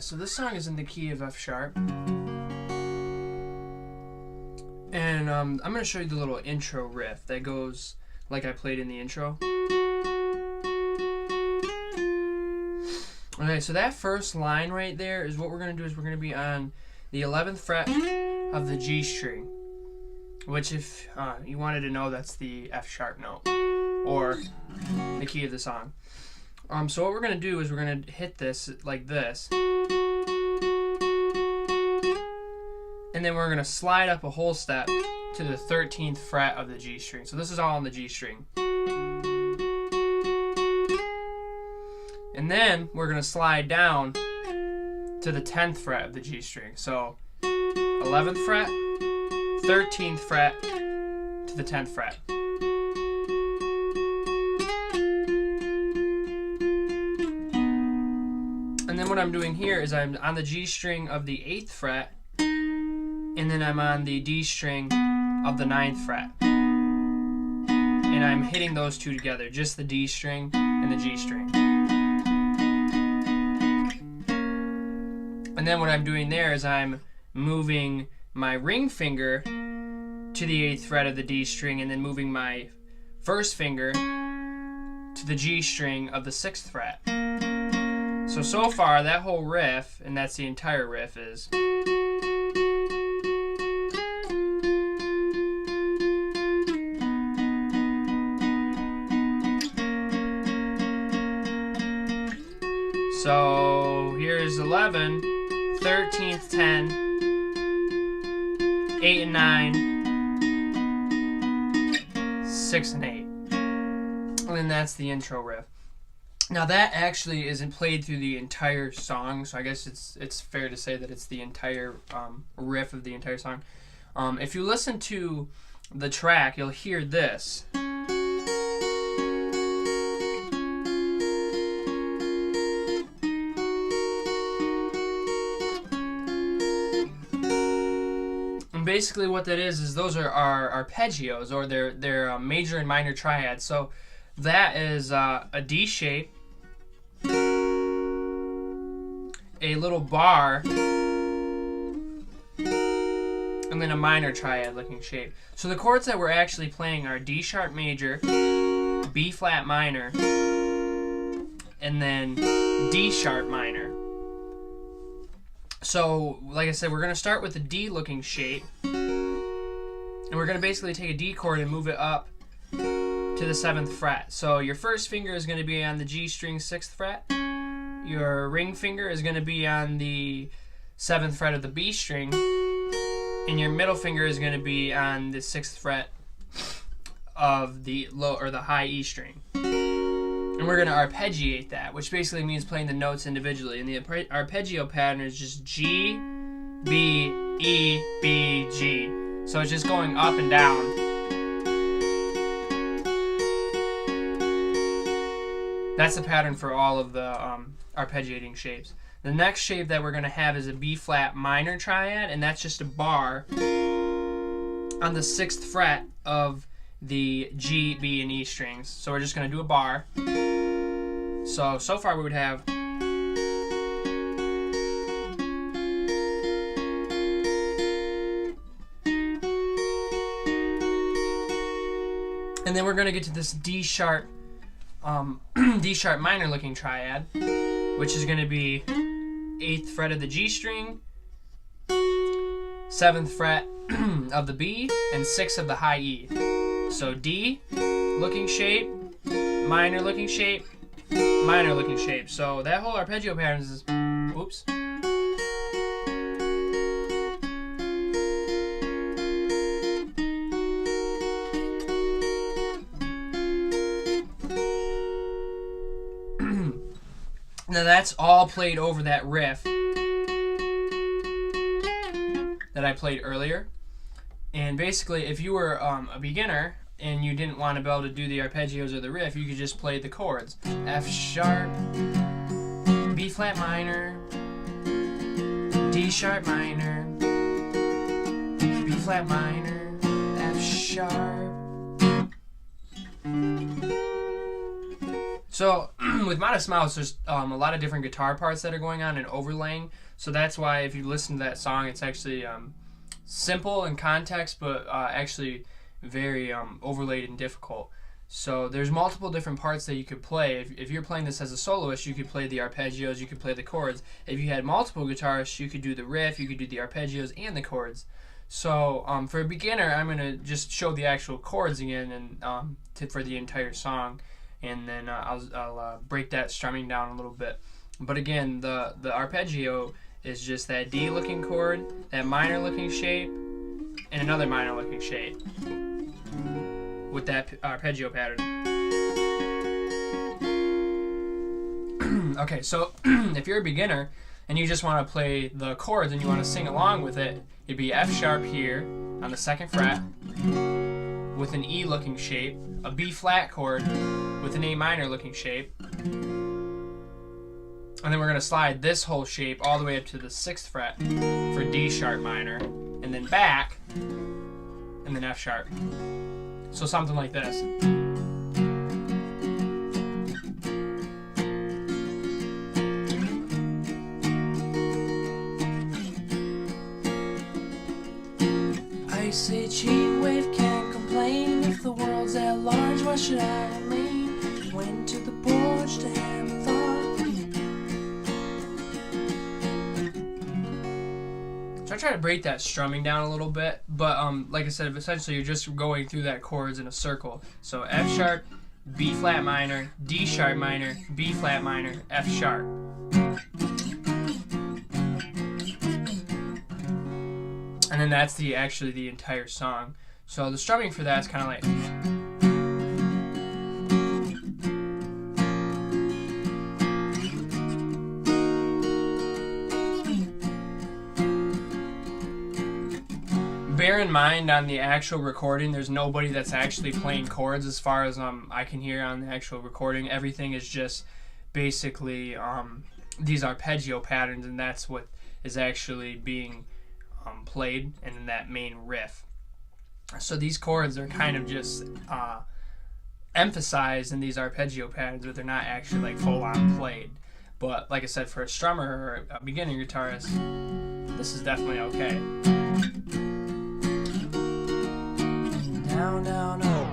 so this song is in the key of F sharp. And I'm going to show you the little intro riff that goes like I played in the intro. Okay, so that first line right there is what we're going to do is we're going to be on the 11th fret of the G string, which if you wanted to know, that's the F sharp note, or the key of the song. So what we're going to do is we're going to hit this like this, and then we're going to slide up a whole step to the 13th fret of the G string. So this is all on the G string. And then we're going to slide down to the 10th fret of the G string. So 11th fret, 13th fret to the 10th fret. And then what I'm doing here is I'm on the G string of the 8th fret, and then I'm on the D string of the 9th fret. And I'm hitting those two together, just the D string and the G string. And then what I'm doing there is I'm moving my ring finger to the 8th fret of the D string, and then moving my first finger to the G string of the 6th fret. So far, that whole riff, and that's the entire riff, is so here's 11, 13th, 10, 8 and 9, 6 and 8. And then that's the intro riff. Now that actually isn't played through the entire song, so I guess it's fair to say that it's the entire riff of the entire song. If you listen to the track, you'll hear this. And basically what that is those are our arpeggios, or they're major and minor triads. So that is a D shape, a little bar, and then a minor triad looking shape. So the chords that we're actually playing are D sharp major, B flat minor, and then D sharp minor. So like I said, we're going to start with the D looking shape, and we're going to basically take a D chord and move it up to the 7th fret. So your first finger is going to be on the G string 6th fret. Your ring finger is going to be on the 7th fret of the B string, and your middle finger is going to be on the 6th fret of the low or the high E string. And we're going to arpeggiate that, which basically means playing the notes individually. And the arpeggio pattern is just G, B, E, B, G. So it's just going up and down. That's the pattern for all of the arpeggiating shapes. The next shape that we're going to have is a B flat minor triad, and that's just a bar on the 6th fret of the G, B, and E strings. So we're just going to do a bar. So far we would have and then we're going to get to this D sharp D sharp minor looking triad, which is going to be 8th fret of the G string, 7th fret of the B, and 6th of the high E. So D looking shape, minor looking shape, minor looking shape. So that whole arpeggio pattern is, oops. Now that's all played over that riff that I played earlier. And basically, if you were a beginner and you didn't want to be able to do the arpeggios or the riff, you could just play the chords. F sharp, B flat minor, D sharp minor, B flat minor, F sharp. So with Modest Mouse, there's a lot of different guitar parts that are going on and overlaying. So that's why if you listen to that song, it's actually simple in context, but actually very overlaid and difficult. So there's multiple different parts that you could play. If you're playing this as a soloist, you could play the arpeggios, you could play the chords. If you had multiple guitarists, you could do the riff, you could do the arpeggios and the chords. So for a beginner, I'm going to just show the actual chords again and for the entire song. And then I'll break that strumming down a little bit. But again, the arpeggio is just that D looking chord, that minor looking shape, and another minor looking shape with that arpeggio pattern. Okay, so if you're a beginner and you just want to play the chords and you want to sing along with it, it'd be F sharp here on the 2nd fret with an E looking shape, a B flat chord with an A minor looking shape, and then we're going to slide this whole shape all the way up to the 6th fret for D sharp minor, and then back, and then F sharp. So something like this. Ice Age heat wave can't complain. If the world's at large, why should I remain? Went to the porch to have a thought. So I try to break that strumming down a little bit, but like I said, essentially you're just going through that chords in a circle. So F sharp, B flat minor, D sharp minor, B flat minor, F sharp. And then that's actually the entire song. So the strumming for that is kind of like. Bear in mind on the actual recording, there's nobody that's actually playing chords as far as I can hear on the actual recording. Everything is just basically these arpeggio patterns, and that's what is actually being played in that main riff. So these chords are kind of just emphasized in these arpeggio patterns, but they're not actually like full on played. But like I said, for a strummer or a beginning guitarist, this is definitely okay. Down, down, up.